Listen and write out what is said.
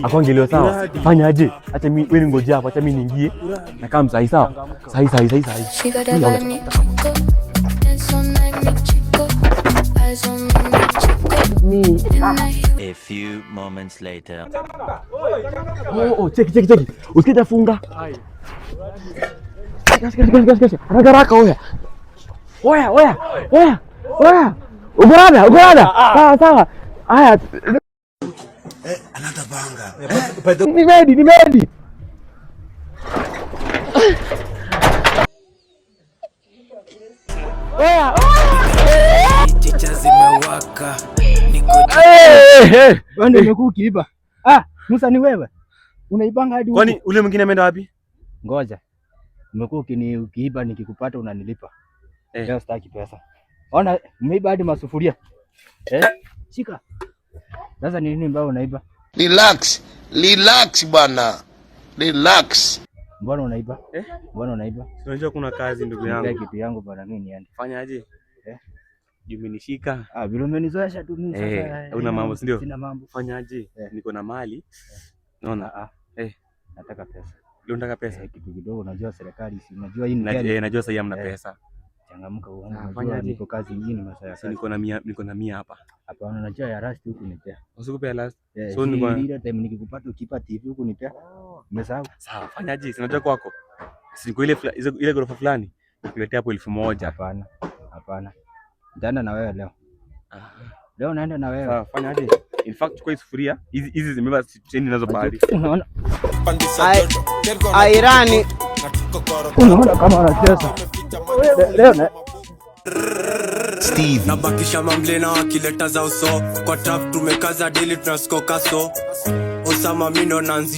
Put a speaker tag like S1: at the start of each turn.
S1: Akongeleo sawa. Fanya aje? Acha mimi wewe ngoja hapo, acha mimi niingie. Na kama sahi sawa. Sahi.
S2: A few moments later.
S1: Oh, cheki. Usikita funga. Kasi. Haraka oya. Ugorada. Sawa. Haya.
S3: Another banga.
S1: Ni ready. Oya.
S3: Chicha zimewaka.
S4: Wewe umekuwa ukiiba. Musa ni wewe. Unaibanga hadi huko.
S1: Kwani ule mwingine ameenda wapi?
S4: Ngoja. Umekuwa ukiiba nikikupata unanilipa. Leo sitaki pesa. Ona umeiba hadi masufuria. Shika. Sasa ni nini mbao unaiba?
S5: Relax bwana. Relax.
S4: Mbona unaiba? Mbona unaiba?
S1: Unajua kuna kazi ndugu yangu.
S4: Ndio kitu yangu bwana mimi niende.
S1: Fanya aje? Umenishika.
S4: Vile umenizoesha tu mimi sasa.
S1: Una mambo si ndio?
S4: Sina mambo.
S1: Fanya aje? Niko na mali. Naona
S4: nataka pesa.
S1: Leo nataka pesa.
S4: Kitu kidogo unajua serikali si unajua hii ni gani?
S1: Najua sasa hamna pesa.
S4: Changamka uone. Fanya niko kazi nyingine masaa ya kazi.
S1: Niko na 100 hapa.
S4: Hapana, unajua ya last huku nipea.
S1: Usikupe last.
S4: So ni ile time nikikupata ukipa TV huku nipea. Umesahau?
S1: Sawa, fanya aje? Sinajua kwako. Siko ile gorofa fulani. Nikuletea hapo 1000.
S4: Hapana. Nitaenda na wewe leo. Leo naenda na wewe.
S1: Sawa, fanya aje? In fact chukua sufuria. Hizi zimebeba cheni nazo bahari.
S4: Unaona? Airani. Unaona kama anacheza. Leo na
S3: Steve nabakisha mamlena wakileta za uso kwa trap tumekaza daily tunaskoka so Osama mino nanzi